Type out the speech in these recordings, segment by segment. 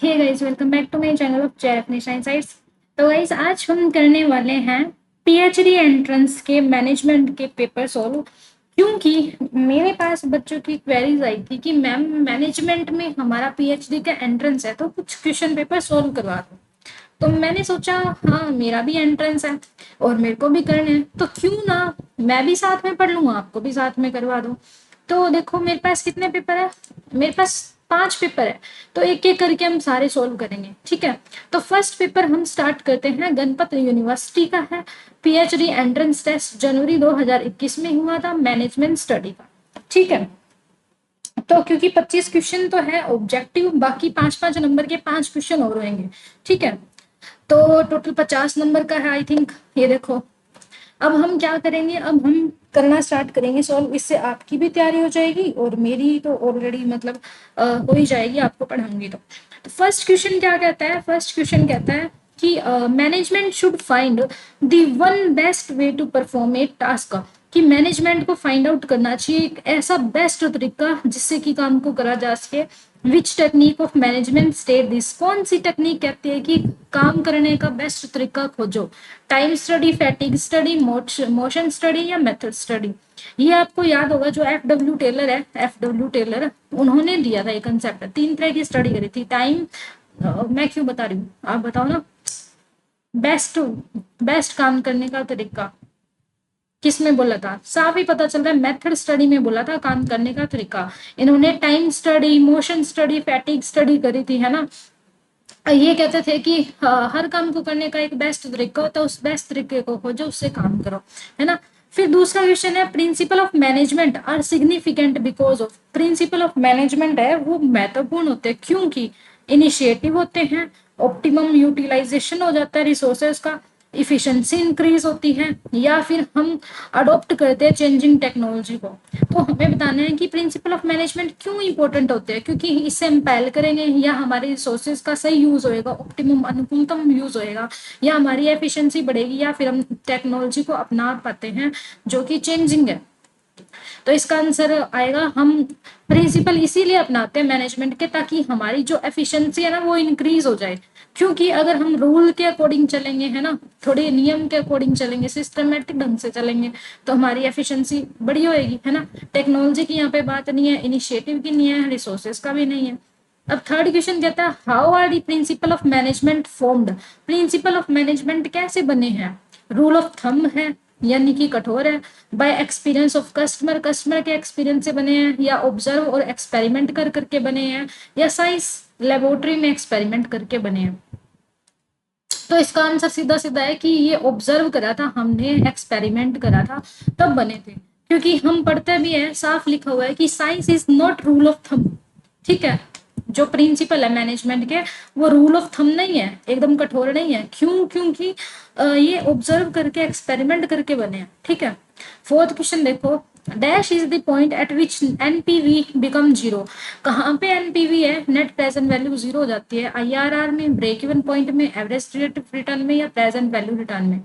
Hey guys, welcome back to my channel of जयफनी science. तो guys, आज हम करने वाले हैं पीएचडी एंट्रेंस के मैनेजमेंट के पेपर सॉल्व। क्योंकि मेरे पास बच्चों की क्वेरीज आई थी कि मैम मैनेजमेंट में हमारा पीएचडी का एंट्रेंस है तो कुछ क्वेश्चन पेपर सॉल्व करवा दो। तो मैंने सोचा हाँ, मेरा भी एंट्रेंस है और मेरे को भी करना है, तो क्यों ना मैं भी साथ में पढ़ लूंगा, आपको भी साथ में करवा दूं। तो देखो मेरे पास कितने पेपर है, मेरे पास 5 पेपर है। तो एक एक करके हम सारे सोल्व करेंगे, ठीक है। तो फर्स्ट पेपर हम स्टार्ट करते हैं, गणपत यूनिवर्सिटी का है। पीएचडी एंट्रेंस टेस्ट जनवरी 2021 में हुआ था, मैनेजमेंट स्टडी का, ठीक है। तो क्योंकि 25 क्वेश्चन तो है ऑब्जेक्टिव, बाकी 5-5 नंबर के 5 क्वेश्चन और होंगे, ठीक है। तो टोटल 50 नंबर का है आई थिंक। ये देखो, अब हम क्या करेंगे, अब हम करना स्टार्ट करेंगे सॉल्व। इससे आपकी भी तैयारी हो जाएगी और मेरी तो ऑलरेडी मतलब हो ही जाएगी, आपको पढ़ाऊंगी तो फर्स्ट क्वेश्चन क्या कहता है, फर्स्ट क्वेश्चन कहता है कि management should find the one best way to perform a task. कि मैनेजमेंट को फाइंड आउट करना चाहिए एक ऐसा बेस्ट तरीका जिससे कि काम को करा जा सके। Which technique of management state this, कौन सी टेक्निक कहती है कि काम करने का बेस्ट तरीका खोजो। Time study, fatigue study, motion study या मेथड स्टडी। ये आपको याद होगा, जो एफ डब्ल्यू टेलर है, एफ डब्ल्यू टेलर उन्होंने दिया था ये कंसेप्ट। 3 तरह की स्टडी करी थी। टाइम, मैं क्यों बता रही हूँ, आप बताओ ना। बेस्ट बेस्ट काम करने का तरीका किस में बोला था, साफ ही पता चल रहा है मेथड स्टडी में बोला था काम करने का तरीका। इन्होंने time study, motion study, fatigue study करी थी, है ना। ये कहते थे कि हर काम को करने का एक बेस्ट तरीका होता है, उस बेस्ट तरीके को खोजो, उससे काम करो, है ना। फिर दूसरा क्वेश्चन है, principle of management are significant because of. Principle of management है वो महत्वपूर्ण होते हैं क्योंकि इनिशिएटिव होते हैं, ऑप्टिमम यूटिलाइजेशन हो जाता है रिसोर्सेज का, इफिशिएंसी इंक्रीज होती है, या फिर हम अडॉप्ट करते हैं चेंजिंग टेक्नोलॉजी को। तो हमें बताना है कि प्रिंसिपल ऑफ मैनेजमेंट क्यों इंपॉर्टेंट होते हैं, क्योंकि इससे हम पहल करेंगे या हमारे रिसोर्सेज का सही यूज होएगा, ऑप्टिमम अनुकूलतम यूज होएगा, या हमारी एफिशिएंसी बढ़ेगी, या फिर हम टेक्नोलॉजी को अपना पाते हैं जो कि चेंजिंग है। तो इसका आंसर आएगा, हम प्रिंसिपल इसीलिए अपनाते हैं मैनेजमेंट के ताकि हमारी जो एफिशिएंसी है ना वो इंक्रीज हो जाए। क्योंकि अगर हम रूल के अकॉर्डिंग चलेंगे, है ना, थोड़े नियम के अकॉर्डिंग चलेंगे, सिस्टमेटिक ढंग से चलेंगे, तो हमारी एफिशिएंसी बड़ी होएगी, है ना। टेक्नोलॉजी की यहाँ पे बात नहीं है, इनिशिएटिव की नहीं है, रिसोर्सेज का भी नहीं है। अब थर्ड क्वेश्चन कहता है, how are the principle of management formed. Principle of management कैसे बने हैं। रूल ऑफ थंब है, यानी कि कठोर है। Bye experience of customer, customer के एक्सपीरियंस से बने हैं, या ऑब्जर्व और एक्सपेरिमेंट कर करके बने हैं, या साइंस लेबोरेटरी में एक्सपेरिमेंट करके बने हैं। तो इसका आंसर सीधा सीधा है कि ये ऑब्जर्व करा था हमने, एक्सपेरिमेंट करा था, तब बने थे। क्योंकि हम पढ़ते भी हैं, साफ लिखा हुआ है कि science is not rule of thumb, ठीक है। जो प्रिंसिपल है मैनेजमेंट के, वो रूल ऑफ थंब नहीं है, एकदम कठोर नहीं है। क्यों, क्योंकि ये ऑब्जर्व करके, एक्सपेरिमेंट करके बने हैं, ठीक है। फोर्थ क्वेश्चन देखो, dash is the point eight which NPV become zero. कहाँ पे एनपीवी है, नेट प्रेजेंट वैल्यू जीरो हो जाती है। आईआरआर में, ब्रेक इवन पॉइंट में, एवरेज रेट ऑफ रिटर्न में, या प्रेजेंट वैल्यू रिटर्न में।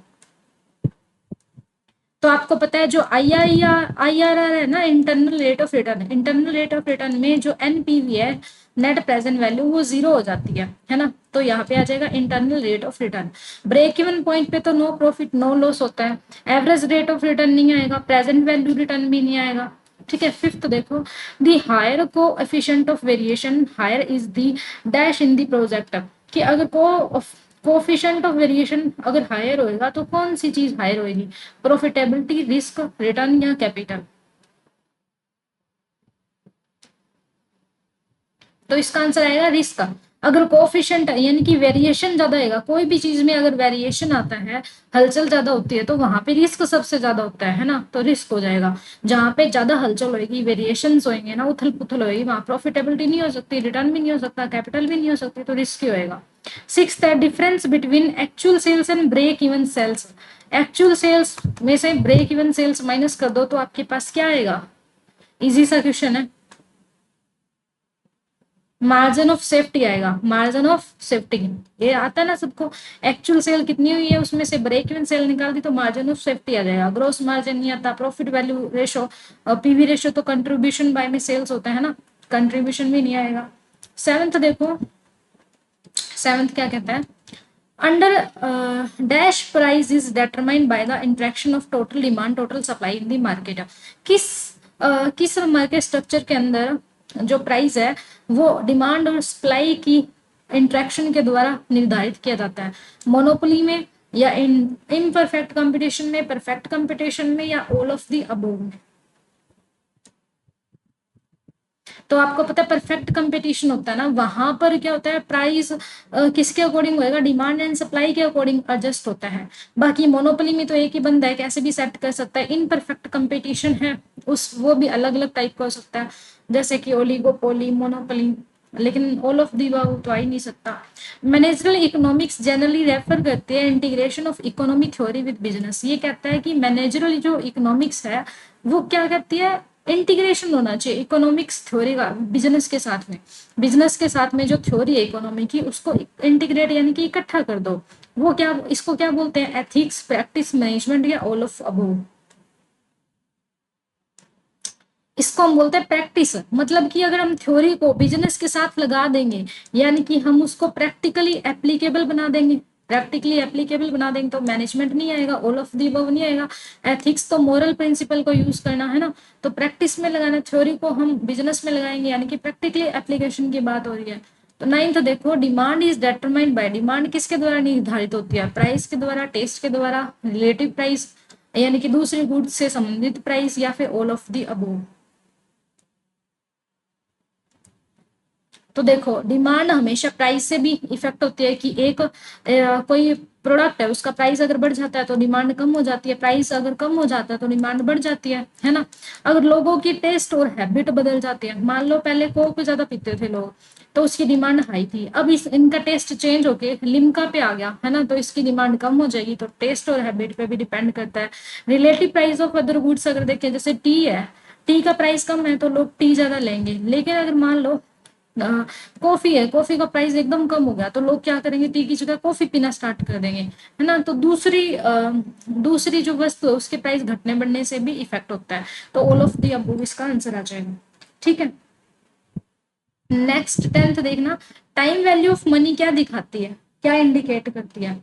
तो आपको पता है जो आईआरआर है ना, internal rate of return, internal rate of return में जो एनपीवी है, नेट प्रेजेंट वैल्यू, वो जीरो हो जाती है ना। तो यहाँ पे आ जाएगा internal rate of return. Break even point पे तो नो प्रॉफिट नो लॉस होता है, एवरेज रेट ऑफ रिटर्न नहीं आएगा, प्रेजेंट वैल्यू रिटर्न भी नहीं आएगा, ठीक है। फिफ्थ देखो, the higher coefficient of variation higher is the dash in the project. कि अगर कोफिशिएंट ऑफ वेरिएशन अगर हायर होएगा तो कौन सी चीज हायर होएगी, प्रॉफिटेबिलिटी, रिस्क, रिटर्न, या कैपिटल। तो इसका आंसर आएगा रिस्क। अगर कोफिशिएंट यानी कि वेरिएशन ज्यादा आएगा, कोई भी चीज में अगर वेरिएशन आता है, हलचल ज्यादा होती है, तो वहां पे रिस्क सबसे ज्यादा होता है ना, तो रिस्क हो जाएगा। जहां पे ज्यादा हलचल होगी, वेरिएशन होंगे ना, उथल पुथल होगी, वहां प्रॉफिटेबिलिटी नहीं हो सकती, रिटर्न भी नहीं हो सकता, कैपिटल भी नहीं हो सकती, तो रिस्क ही होएगा। सिक्स है, difference between actual sales and break even sales. Actual sales में से ब्रेक इवन सेल्स माइनस कर दो तो आपके पास क्या आएगा, इजी सा क्वेश्चन है, मार्जिन ऑफ सेफ्टी आएगा। मार्जिन ऑफ सेफ्टी ये आता है ना सबको, एक्चुअल सेल कितनी हुई है उसमें से ब्रेक इवन सेल निकाल दी तो मार्जिन ऑफ सेफ्टी आ जाएगा। ग्रोस मार्जिन नहीं आता, profit value ratio, PV ratio तो कंट्रीब्यूशन बाय में सेल्स होता है ना, कंट्रीब्यूशन भी नहीं आएगा। सेवेंथ देखो, सेवंथ क्या कहता है, under dash price is determined by the interaction of total demand total supply in the market. किस किस मार्केट स्ट्रक्चर के अंदर जो प्राइस है वो डिमांड और सप्लाई की इंटरेक्शन के द्वारा निर्धारित किया जाता है, मोनोपोली में या इनपरफेक्ट कंपटीशन में, परफेक्ट कंपटीशन में, या ऑल ऑफ द अबोव में। तो आपको पता है परफेक्ट कंपटीशन होता है ना, वहां पर क्या होता है, प्राइस किसके अकॉर्डिंग होएगा, डिमांड एंड सप्लाई के अकॉर्डिंग एडजस्ट होता है। बाकी मोनोपोली में तो एक ही बंदा है, कैसे भी सेट कर सकता है। इनपरफेक्ट कंपटीशन है उस वो भी अलग अलग टाइप का हो सकता है, जैसे कि ओलिगोपोली, मोनोपोली, लेकिन ऑल ऑफ दी अबव तो आ ही नहीं सकता। मैनेजरल इकोनॉमिक्स जनरली रेफर करते हैं integration of economic theory with business. ये कहता है कि मैनेजरल जो इकोनॉमिक्स है वो क्या कहती है, इंटीग्रेशन होना चाहिए इकोनॉमिक्स थ्योरी का बिजनेस के साथ में। बिजनेस के साथ में जो थ्योरी है इकोनॉमी की उसको इंटीग्रेट यानी कि इकट्ठा कर दो। वो क्या, इसको क्या बोलते हैं, एथिक्स, प्रैक्टिस, मैनेजमेंट, या ऑल ऑफ अबोव। इसको हम बोलते हैं प्रैक्टिस। मतलब कि अगर हम थ्योरी को बिजनेस के साथ लगा देंगे यानी कि हम उसको प्रैक्टिकली एप्लीकेबल बना देंगे, प्रैक्टिकली एप्लीकेबल बना देंगे तो मैनेजमेंट नहीं आएगा, ऑल ऑफ दी अबव नहीं आएगा। एथिक्स तो मोरल प्रिंसिपल को यूज करना है ना, तो प्रैक्टिस में लगाना, थ्योरी को हम बिजनेस में लगाएंगे यानी कि प्रैक्टिकली एप्लीकेशन की बात हो रही है। तो नाइन्थ देखो, demand is determined by, demand किसके द्वारा निर्धारित होती है, प्राइस के द्वारा, टेस्ट के द्वारा, रिलेटिव प्राइस यानी कि दूसरे गुड्स से संबंधित प्राइस, या फिर ऑल ऑफ दी अबोव। तो देखो डिमांड हमेशा प्राइस से भी इफेक्ट होती है कि एक कोई प्रोडक्ट है उसका प्राइस अगर बढ़ जाता है तो डिमांड कम हो जाती है, प्राइस अगर कम हो जाता है तो डिमांड बढ़ जाती है ना। अगर लोगों की टेस्ट और हैबिट बदल जाती है, मान लो पहले कोक ज्यादा पीते थे लोग तो उसकी डिमांड हाई थी, अब इनका टेस्ट चेंज होके लिम्का पे आ गया है ना, तो इसकी डिमांड कम हो जाएगी। तो टेस्ट और हैबिट पे भी डिपेंड करता है। Relative price of other goods अगर देखें, जैसे टी है, टी का प्राइस कम है तो लोग टी ज्यादा लेंगे, लेकिन अगर मान लो कॉफी है, कॉफी का प्राइस एकदम कम हो गया तो लोग क्या करेंगे, टी की जगह कॉफी पीना स्टार्ट कर देंगे, है ना। तो दूसरी जो वस्तु है उसके प्राइस घटने बढ़ने से भी इफेक्ट होता है। तो ऑल ऑफ दी अबव इसका आंसर आ जाएगा, ठीक है। नेक्स्ट 10th देखना, टाइम वैल्यू ऑफ मनी क्या दिखाती है, क्या इंडिकेट करती है।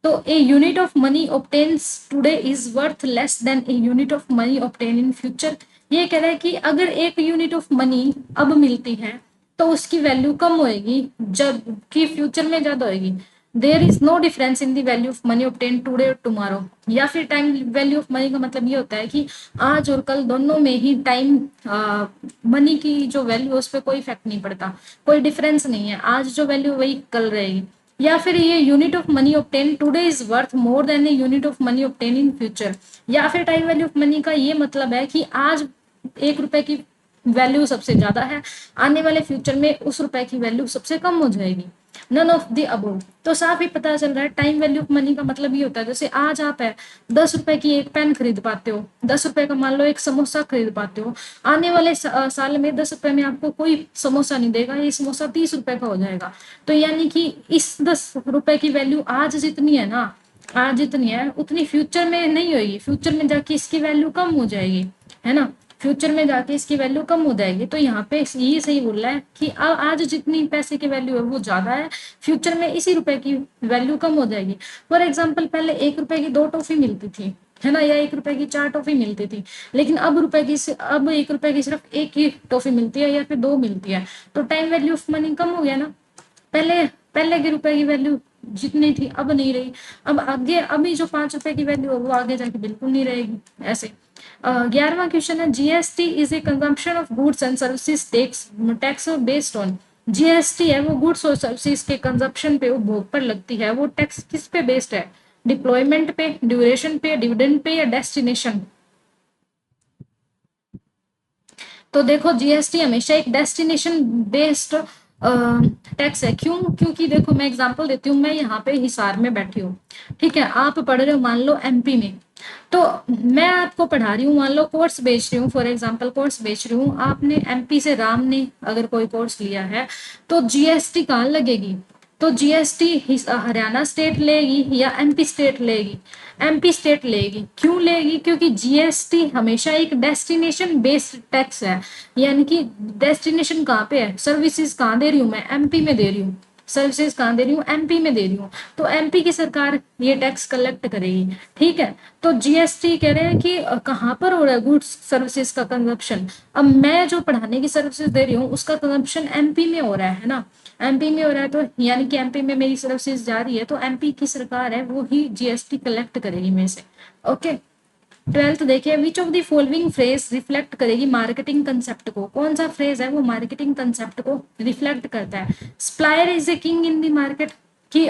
तो a unit of money obtains today is worth less than a unit of money obtain in future. ये कह रहा है कि अगर एक यूनिट ऑफ मनी अब मिलती है तो उसकी वैल्यू कम होएगी जबकि फ्यूचर में ज्यादा होएगी। There is no difference in the value of money obtain today और टुमारो। या फिर टाइम वैल्यू ऑफ मनी का मतलब ये होता है कि आज और कल दोनों में ही टाइम मनी की जो वैल्यू है उस पर कोई इफेक्ट नहीं पड़ता, कोई डिफरेंस नहीं है, आज जो वैल्यू वही कल रहेगी। या फिर ये unit of money obtain today is worth more than a unit of money obtain in future. या फिर टाइम वैल्यू ऑफ मनी का ये मतलब है कि आज 1 रुपए की वैल्यू सबसे ज्यादा है, आने वाले फ्यूचर में उस रुपए की वैल्यू सबसे कम हो जाएगी। None of the above. तो साफ ही पता चल रहा है टाइम वैल्यू ऑफ मनी का मतलब ये होता है, जैसे आज आप है 10 रुपए की एक पेन खरीद पाते हो, 10 रुपए का मान लो एक समोसा खरीद पाते हो, आने वाले साल में 10 रुपए में आपको कोई समोसा नहीं देगा, ये समोसा 30 रुपए का हो जाएगा। तो यानी कि इस 10 रुपए की वैल्यू आज जितनी है ना, आज जितनी है उतनी फ्यूचर में नहीं होगी, फ्यूचर में जाके इसकी वैल्यू कम हो जाएगी, है ना, फ्यूचर में जाके इसकी वैल्यू कम हो जाएगी। तो यहाँ पे ये सही बोल रहा है कि आज जितनी पैसे की वैल्यू है वो ज्यादा है, फ्यूचर में इसी रुपए की वैल्यू कम हो जाएगी। फॉर एग्जाम्पल पहले 1 रुपए की 2 टॉफी मिलती थी, है ना, या 1 रुपए की 4 टॉफी मिलती थी, लेकिन अब 1 रुपए की सिर्फ एक ही टॉफी मिलती है या फिर 2 मिलती है। तो टाइम वैल्यू ऑफ मनी कम हो गया ना, पहले पहले के रुपए की वैल्यू जितनी थी अब नहीं रही, अब आगे अभी जो 5 रुपए की वैल्यू है वो आगे जाके बिल्कुल नहीं रहेगी। ऐसे 11वां क्वेश्चन है, GST is a consumption of goods and services tax based on. GST है वो गुड्स और सर्विसेज के कंजप्शन पे, उपभोग पर लगती है, वो टैक्स किस पे बेस्ड है, डिप्लॉयमेंट पे, ड्यूरेशन पे, डिविडेंड पे, या डेस्टिनेशन। तो देखो जीएसटी हमेशा एक डेस्टिनेशन बेस्ड टैक्स है। क्यों, क्योंकि देखो मैं एग्जांपल देती हूँ, मैं यहाँ पे हिसार में बैठी हूँ, ठीक है, आप पढ़ रहे हो मान लो एमपी में, तो मैं आपको पढ़ा रही हूँ, मान लो कोर्स बेच रही हूँ, फॉर एग्जांपल कोर्स बेच रही हूँ, आपने एमपी से राम ने अगर कोई कोर्स लिया है तो जीएसटी कहाँ लगेगी, तो जीएसटी हरियाणा स्टेट लेगी या एमपी स्टेट लेगी, एमपी स्टेट लेगी। क्यों लेगी, क्योंकि जीएसटी हमेशा एक डेस्टिनेशन बेस्ड टैक्स है, यानी कि डेस्टिनेशन कहाँ पे है, सर्विसेज कहाँ दे रही हूँ मैं, एमपी में दे रही हूँ, सर्विसेज कहाँ दे रही हूँ, एमपी में दे रही हूँ, तो एमपी की सरकार ये टैक्स कलेक्ट करेगी। ठीक है, तो जीएसटी कह रहे हैं कि कहाँ पर हो रहा है गुड्स सर्विसेज का कंजप्शन। अब मैं जो पढ़ाने की सर्विसेज दे रही हूँ उसका कंजप्शन एमपी में हो रहा है ना, एमपी में हो रहा है, तो यानी कि एमपी में मेरी सर्विसेज जा रही है, तो एमपी की सरकार है वो ही जीएसटी कलेक्ट करेगी मेरे से। ओके, 12th देखिए, विच of the following phrase reflect करेगी मार्केटिंग कंसेप्ट को, कौन सा फ्रेज है वो मार्केटिंग कंसेप्ट को रिफ्लेक्ट करता है। Supplier is a king in the market, की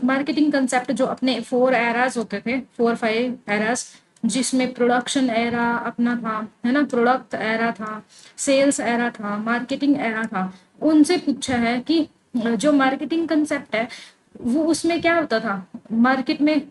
मार्केटिंग कंसेप्ट जो अपने 4 एराज होते थे, 4-5 एराज, जिसमें प्रोडक्शन एरा अपना था, है ना, प्रोडक्ट एरा था, सेल्स एरा था, मार्केटिंग एरा था, उनसे पूछा है कि जो मार्केटिंग कंसेप्ट है वो उसमें क्या होता था, मार्केट में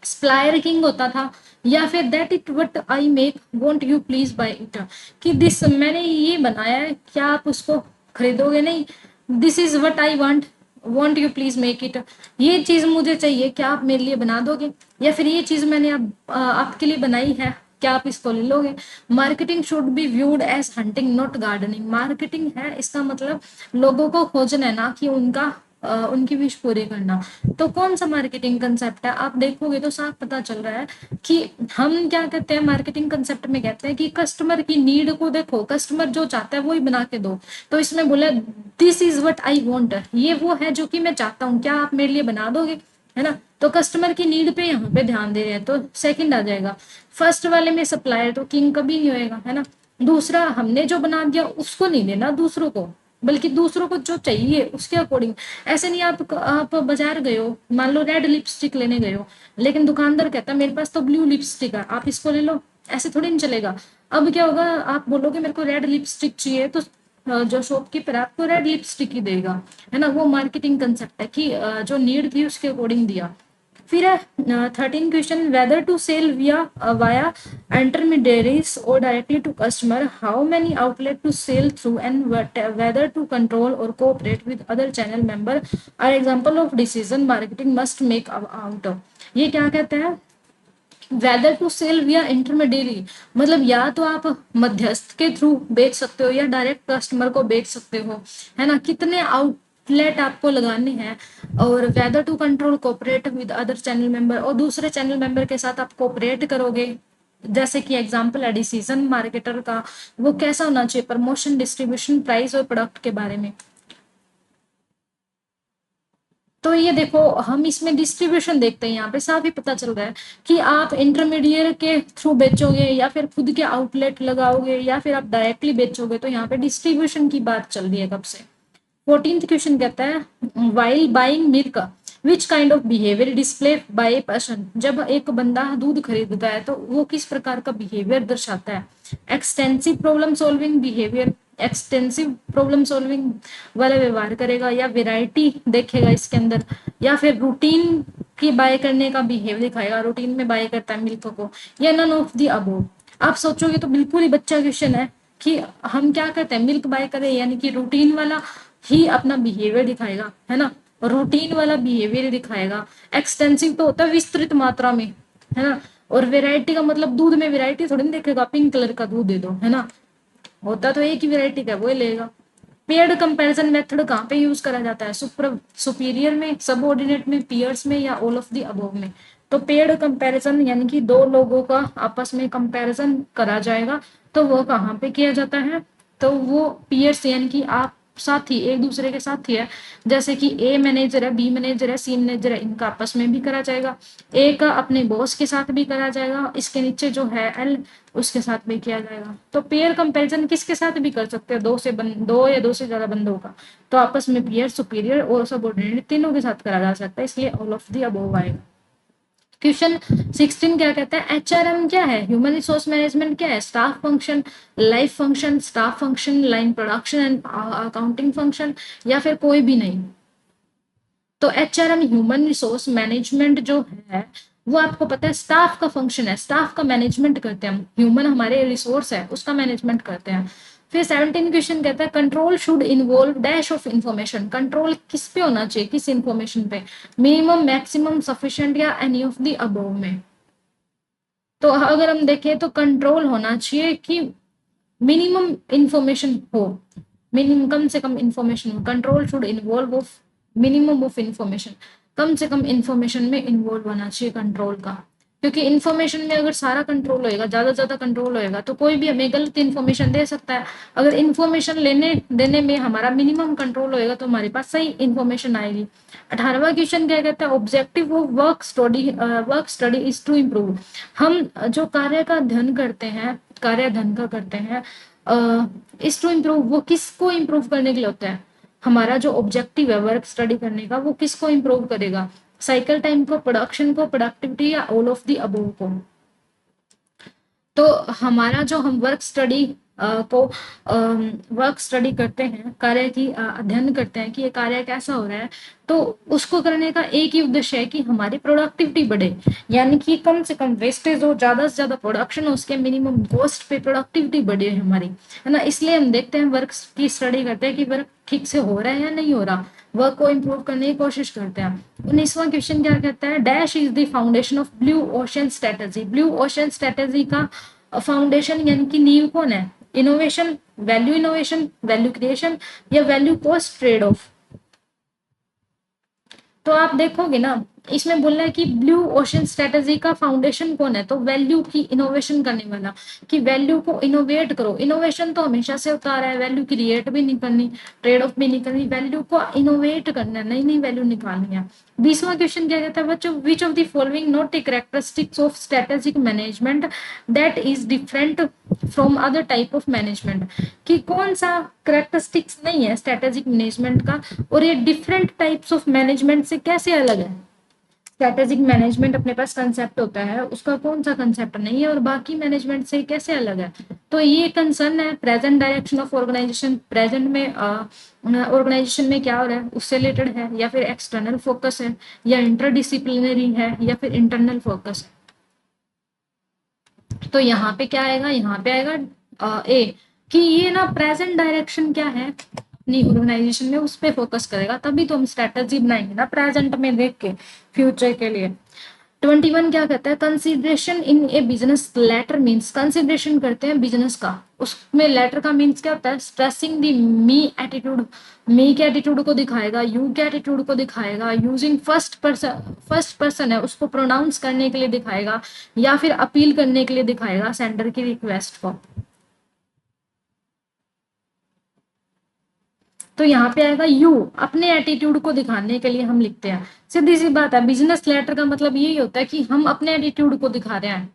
सप्लायर किंग होता था, या फिर that it what I make won't you please buy it, कि दिस मैंने ये बनाया है क्या आप उसको खरीदोगे नहीं, this is what I want won't you please make it, ये चीज मुझे चाहिए क्या आप मेरे लिए बना दोगे, या फिर ये चीज मैंने आपके लिए बनाई है क्या आप इसको ले लोगे। Marketing should be viewed as hunting not gardening, marketing है इसका मतलब लोगों को खोजना है ना कि उनका उनकी विश पूरी करना। तो कौन सा मार्केटिंग कंसेप्ट है, आप देखोगे तो साफ पता चल रहा है कि हम क्या कहते हैं मार्केटिंग कंसेप्ट में, कहते हैं कि कस्टमर की नीड को देखो, कस्टमर जो चाहता है वो ही बना के दो। तो इसमें बोला this is what I want, ये वो है जो कि मैं चाहता हूँ, क्या आप मेरे लिए बना दोगे, है ना। तो कस्टमर की नीड पे यहाँ पे ध्यान दे रहे हैं, तो सेकंड आ जाएगा। फर्स्ट वाले में सप्लायर तो किंग कभी नहीं होएगा, है ना। दूसरा, हमने जो बना दिया उसको नहीं देना दूसरों को, बल्कि दूसरों को जो चाहिए उसके अकॉर्डिंग। ऐसे नहीं आप बाजार गए हो, मान लो रेड लिपस्टिक लेने गए हो, लेकिन दुकानदार कहता है मेरे पास तो ब्लू लिपस्टिक है आप इसको ले लो, ऐसे थोड़ी नहीं चलेगा। अब क्या होगा, आप बोलोगे मेरे को रेड लिपस्टिक चाहिए, तो जो शॉपकीपर है आपको रेड लिपस्टिक ही देगा, है ना। वो मार्केटिंग कंसेप्ट है कि जो नीड थी उसके अकॉर्डिंग दिया। फिर 13 question, whether to sell via intermediaries or directly to customer, how many outlet to sell through, and whether to control or cooperate with other channel member are example of decision marketing must make out of। ये क्या कहते हैं, weather to cell विया intermediary, मतलब या तो आप मध्यस्थ के थ्रू बेच सकते हो या डायरेक्ट कस्टमर को बेच सकते हो, है ना, कितने आउटलेट आपको लगाने हैं। और whether to control cooperate with other channel member, और दूसरे चैनल मेंबर के साथ आप कोऑपरेट करोगे, जैसे कि एग्जांपल है डिसीजन मार्केटर का, वो कैसा होना चाहिए, प्रमोशन, डिस्ट्रीब्यूशन, प्राइस और प्रोडक्ट के बारे में। तो ये देखो हम इसमें डिस्ट्रीब्यूशन देखते हैं, यहाँ पे साफ ही पता चल रहा है कि आप इंटरमीडिएट के थ्रू बेचोगे या फिर खुद के आउटलेट लगाओगे या फिर आप डायरेक्टली बेचोगे, तो यहाँ पे डिस्ट्रीब्यूशन की बात चल रही है कब से। 14th क्वेश्चन कहता है, while buying milk which kind of behaviour display bye a person, जब एक बंदा दूध खरीदता है तो वो किस प्रकार का बिहेवियर दर्शाता है। Extensive problem solving behaviour, extensive problem solving वाला व्यवहार करेगा, या वेराइटी देखेगा इसके अंदर, या फिर रूटीन की बाय करने का बिहेवियर दिखाएगा, रूटीन में बाय करता है मिल्क को, या नन ऑफ दी अबोव। आप सोचोगे तो बिल्कुल ही बच्चा क्वेश्चन है कि हम क्या करते हैं, मिल्क बाय करें, यानी कि रूटीन वाला ही अपना बिहेवियर दिखाएगा, है ना, रूटीन वाला बिहेवियर दिखाएगा। एक्सटेंसिव तो होता है विस्तृत मात्रा में, है ना, और वेराइटी का मतलब दूध में वेराइटी थोड़ी नहीं देखेगा, पिंक कलर का दूध दे दो, है ना, होता तो एक ही वेराइटी का वो ही लेगा। पेयर्ड कंपैरिजन मेथड कहाँ पे यूज करा जाता है, सुपीरियर में, सबऑर्डिनेट में, पियर्स में, या ऑल ऑफ द अबव में। तो पेयर्ड कंपैरिजन यानी कि दो लोगों का आपस में कंपैरिजन करा जाएगा, तो वो कहाँ पे किया जाता है, तो वो पियर्स यानी कि आप साथी, एक दूसरे के साथी है, जैसे कि ए मैनेजर है, बी मैनेजर है, सी मैनेजर है, इनका आपस में भी करा जाएगा। ए का अपने बॉस के साथ भी करा जाएगा, इसके नीचे जो है एल उसके साथ भी किया जाएगा। तो पेयर कंपैरिजन किसके साथ भी कर सकते हैं, दो या दो से ज्यादा बंदों का, तो आपस में पियर, सुपीरियर और सबऑर्डिनेट तीनों के साथ करा जा सकता है, इसलिए ऑल ऑफ द अबव आएगा। क्वेश्चन 16 क्या कहता है, एचआरएम क्या है, ह्यूमन रिसोर्स मैनेजमेंट क्या है, staff function, life function, staff function, line production and accounting function, या फिर कोई भी नहीं। तो एचआरएम ह्यूमन रिसोर्स मैनेजमेंट जो है वो आपको पता है स्टाफ का फंक्शन है, स्टाफ का मैनेजमेंट करते हैं हम, ह्यूमन हमारे रिसोर्स है उसका मैनेजमेंट करते हैं। फिर 17 क्वेश्चन कहता है, control should involve dash of information, control किस पे होना चाहिए, किस इंफॉर्मेशन पे, मिनिमम, मैक्सिमम, सफिशिएंट, या एनी ऑफ द अबव में। तो अगर हम देखें तो कंट्रोल होना चाहिए कि मिनिमम इंफॉर्मेशन हो, मिनिमम कम से कम information, control should involve of minimum of information, कम से कम इंफॉर्मेशन में इन्वॉल्व होना चाहिए कंट्रोल का, क्योंकि इंफॉर्मेशन में अगर सारा कंट्रोल होएगा, ज्यादा कंट्रोल होएगा, तो कोई भी हमें गलत इंफॉर्मेशन दे सकता है। अगर इंफॉर्मेशन लेने देने में हमारा मिनिमम कंट्रोल होएगा तो हमारे पास सही इंफॉर्मेशन आएगी। 18वां क्वेश्चन क्या कहता है, objective of work study is to improve. हम जो कार्य का अध्ययन करते हैं, कार्य अध्ययन का करते हैं, इज टू इम्प्रूव, वो किसको इम्प्रूव करने के लिए होता है? हमारा जो ऑब्जेक्टिव है वर्क स्टडी करने का, वो किसको इम्प्रूव करेगा? साइकिल टाइम को, प्रोडक्शन को, प्रोडक्टिविटी, या ऑल ऑफ दी अबव को? तो हमारा जो हम वर्क स्टडी को वर्क स्टडी करते हैं, कार्य की अध्ययन करते हैं कि ये कार्य कैसा हो रहा है, तो उसको करने का एक ही उद्देश्य है कि हमारी प्रोडक्टिविटी बढ़े, यानी कि कम से कम वेस्टेज हो, ज्यादा से ज्यादा प्रोडक्शन हो, उसके मिनिमम कॉस्ट पे प्रोडक्टिविटी बढ़े हमारी, है ना। इसलिए हम देखते हैं, वर्क की स्टडी करते हैं कि वर्क ठीक से हो रहा है या नहीं हो रहा, वर्क को इम्प्रूव करने की कोशिश करते हैं। 19वां क्वेश्चन क्या कहता है, dash is the foundation of blue ocean strategy. Blue ocean strategy का फाउंडेशन यानी कि नींव कौन है? इनोवेशन, वैल्यू क्रिएशन, या वैल्यू कॉस्ट ट्रेड ऑफ? तो आप देखोगे ना, इसमें बोल रहा है कि ब्लू ओशन स्ट्रेटेजी का फाउंडेशन कौन है? तो वैल्यू की इनोवेशन करने वाला, कि वैल्यू को इनोवेट करो। इनोवेशन तो हमेशा से होता रहा है, वैल्यू क्रिएट भी नहीं करनी, ट्रेड ऑफ भी नहीं करनी, वैल्यू को इनोवेट करना है, नई नई वैल्यू निकालनी है। 20वां क्वेश्चन क्या कहता है बच्चों, विच of the following not A characteristics of strategic management that is different from other type of management? कि कौन सा कैरेक्टरिस्टिक्स नहीं है स्ट्रेटेजिक मैनेजमेंट का, और ये डिफरेंट टाइप्स ऑफ मैनेजमेंट से कैसे अलग है? स्ट्रेटेजिक मैनेजमेंट अपने पास कंसेप्ट होता है, उसका कौन सा कंसेप्ट नहीं है, और बाकी मैनेजमेंट से कैसे अलग है? तो ये कंसर्न है present direction of organization, present में ऑर्गेनाइजेशन में क्या हो रहा है उससे रिलेटेड है, या फिर एक्सटर्नल फोकस है, या इंटरडिसिप्लिनरी है, या फिर इंटरनल फोकस है। तो यहाँ पे क्या आएगा, यहाँ पे आएगा ए, कि ये ना प्रेजेंट डायरेक्शन क्या है अपनी ऑर्गेनाइजेशन में, उस पर फोकस करेगा, तभी तो हम स्ट्रेटेजी बनाएंगे ना प्रेजेंट में देख के फ्यूचर के लिए। 21 क्या कहता है, consideration in a business letter means, consideration करते हैं बिजनेस का, उसमें लेटर का मीन्स क्या होता है? स्ट्रेसिंग दी मी एटीट्यूड, मी के एटीट्यूड को दिखाएगा, यू के एटीट्यूड को दिखाएगा, यूजिंग फर्स्ट पर्सन है उसको प्रोनाउंस करने के लिए दिखाएगा, या फिर अपील करने के लिए दिखाएगा सेंडर की रिक्वेस्ट को। तो यहाँ पे आएगा यू, अपने एटीट्यूड को दिखाने के लिए हम लिखते हैं। सीधी सी बात है, बिजनेस लेटर का मतलब यही होता है कि हम अपने एटीट्यूड को दिखा रहे हैं।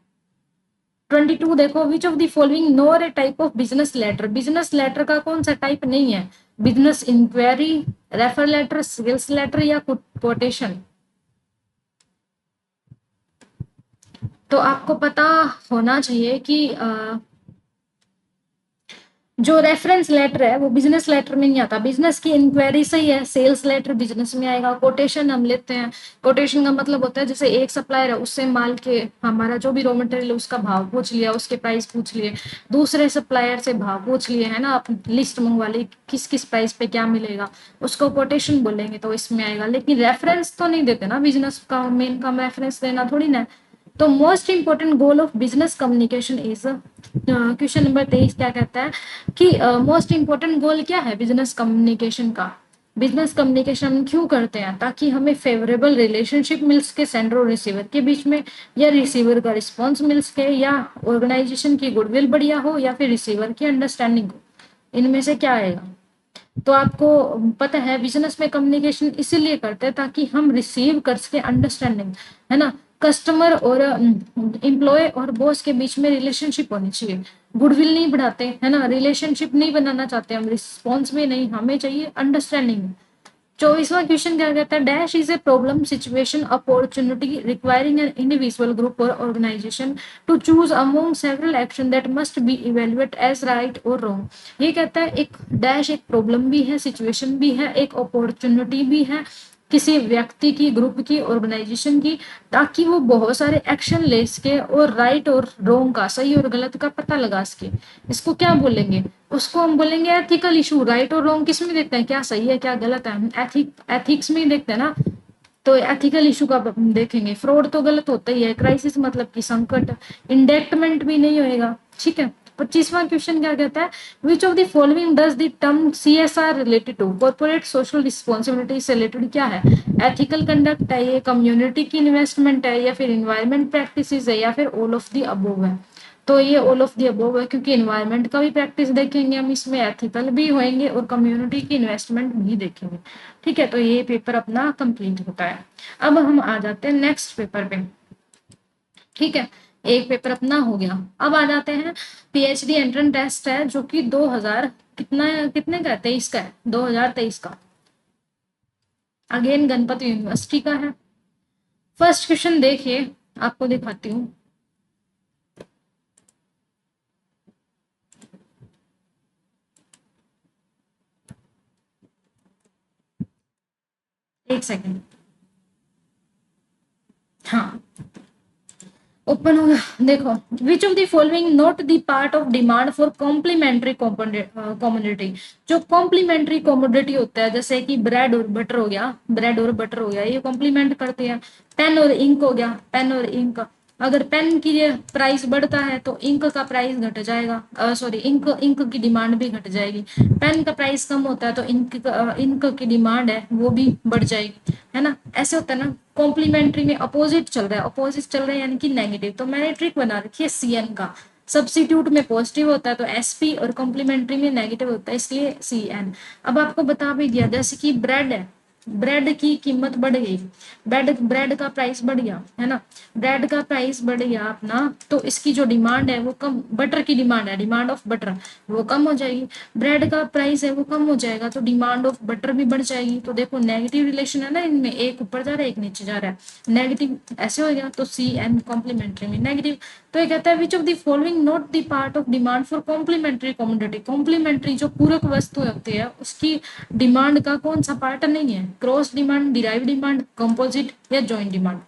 22 देखो, which of the following not a type of business letter? Business letter का कौन सा टाइप नहीं है? Business inquiry, refer letter, sales letter, या कोटेशन? तो आपको पता होना चाहिए कि जो रेफरेंस लेटर है वो बिजनेस लेटर में नहीं आता, बिजनेस की इंक्वायरी सही है, सेल्स लेटर बिजनेस में आएगा। कोटेशन हम लेते हैं, कोटेशन का मतलब होता है जैसे एक सप्लायर है उससे माल के हमारा जो भी रॉ मटेरियल है उसका भाव पूछ लिया, उसके प्राइस पूछ लिए, दूसरे सप्लायर से भाव पूछ लिए, है ना, आप लिस्ट मंगवा ली किस किस प्राइस पे क्या मिलेगा, उसको कोटेशन बोलेंगे, तो इसमें आएगा। लेकिन रेफरेंस तो नहीं देते ना, बिजनेस का मेन काम रेफरेंस देना थोड़ी ना। तो most important goal of business communication is, question number 23 क्या कहता है कि मोस्ट इंपोर्टेंट गोल क्या है बिजनेस कम्युनिकेशन का? बिजनेस कम्युनिकेशन हम क्यों करते हैं? ताकि हमें फेवरेबल रिलेशनशिप मिल सके सेंडर और रिसीवर के बीच में, या रिसीवर का रिस्पॉन्स मिल सके, या ऑर्गेनाइजेशन की गुडविल बढ़िया हो, या फिर रिसीवर की अंडरस्टैंडिंग हो। इनमें से क्या आएगा? तो आपको पता है बिजनेस में कम्युनिकेशन इसीलिए करते हैं ताकि हम रिसीव कर सके अंडरस्टैंडिंग, है ना। कस्टमर और एम्प्लॉय और बॉस के बीच में रिलेशनशिप होनी चाहिए, गुडविल नहीं बढ़ाते, है ना, रिलेशनशिप नहीं बनाना चाहते हम, रिस्पॉन्स में नहीं, हमें चाहिए अंडरस्टैंडिंग। 24वां क्वेश्चन क्या कहता है, dash is a problem situation opportunity requiring an individual group और organisation to choose among several action that must be evaluate as right और रॉन्ग। ये कहता है एक डैश एक प्रॉब्लम भी है, सिचुएशन भी है, एक अपॉर्चुनिटी भी है किसी व्यक्ति की, ग्रुप की, ऑर्गेनाइजेशन की, ताकि वो बहुत सारे एक्शन ले सके और राइट और रॉन्ग का, सही और गलत का पता लगा सके। इसको क्या बोलेंगे? उसको हम बोलेंगे एथिकल इशू। राइट और रॉन्ग किस में देखते हैं, क्या सही है क्या गलत है? हम एथिक्स में ही देखते हैं ना। तो एथिकल इशू का देखेंगे, फ्रॉड तो गलत होता ही है, क्राइसिस मतलब कि संकट, इंडेक्टमेंट भी नहीं होएगा, ठीक है। 25वां क्वेश्चन क्या कहता है, which of the following does the term CSR related to, corporate social responsibility से रिलेटेड क्या है, एथिकल कंडक्ट है, ये कम्युनिटी की इन्वेस्टमेंट है, या फिर इन्वायरमेंट प्रैक्टिसेस है, या फिर ऑल ऑफ द अबोव है। तो ये ऑल ऑफ द अबोव है, क्योंकि इन्वायरमेंट का भी प्रैक्टिस देखेंगे हम इसमें, एथिकल भी होंगे और कम्युनिटी की इन्वेस्टमेंट भी देखेंगे। ठीक है, तो ये पेपर अपना कंप्लीट होता है। अब हम आ जाते हैं नेक्स्ट पेपर पे। ठीक है, एक पेपर अपना हो गया। अब आ जाते हैं PhD एंट्रेंस टेस्ट है, जो कि 2000 कितने का है, 23 का है, 2023 का, अगेन गणपति यूनिवर्सिटी का है। फर्स्ट क्वेश्चन देखिए, आपको दिखाती हूँ। एक सेकेंड, हाँ ओपन हो गया। देखो, which of the following not the part of demand for complementary commodity. जो कॉम्प्लीमेंट्री कॉमोडिटी होता है, जैसे कि ब्रेड और बटर हो गया, ब्रेड और बटर हो गया, ये कॉम्प्लीमेंट करते हैं। पेन और इंक हो गया, पेन और इंक, अगर पेन की प्राइस बढ़ता है तो इंक का प्राइस घट जाएगा, सॉरी इंक इंक की डिमांड भी घट जाएगी। पेन का प्राइस कम होता है तो इंक की डिमांड है वो भी बढ़ जाएगी, है ना। ऐसे होता है ना, कॉम्प्लीमेंट्री में अपोजिट चल रहा है, अपोजिट चल रहा है यानी कि नेगेटिव। तो मैंने ट्रिक बना रखी है CN का, सब्सिट्यूट में पॉजिटिव होता है तो SP और कॉम्प्लीमेंट्री में नेगेटिव होता है, इसलिए CN। अब आपको बता भी दिया, जैसे कि ब्रेड है, ब्रेड की कीमत बढ़ गई, ब्रेड ब्रेड का प्राइस बढ़ गया, है ना, ब्रेड का प्राइस बढ़ गया अपना, तो इसकी जो डिमांड है वो कम, बटर की डिमांड है, डिमांड ऑफ बटर वो कम हो जाएगी। ब्रेड का प्राइस है वो कम हो जाएगा तो डिमांड ऑफ बटर भी बढ़ जाएगी। तो देखो नेगेटिव रिलेशन है ना इनमें, एक ऊपर जा रहा है एक नीचे जा रहा है, नेगेटिव ऐसे हो गया, तो CN कॉम्प्लीमेंट्री में नेगेटिव। तो ये कहता है which of the following not the part of demand for complementary commodity. Complementary जो पूरक वस्तु होती है उसकी डिमांड का कौन सा पार्ट नहीं है, cross demand, derive demand, composite या जॉइंट डिमांड।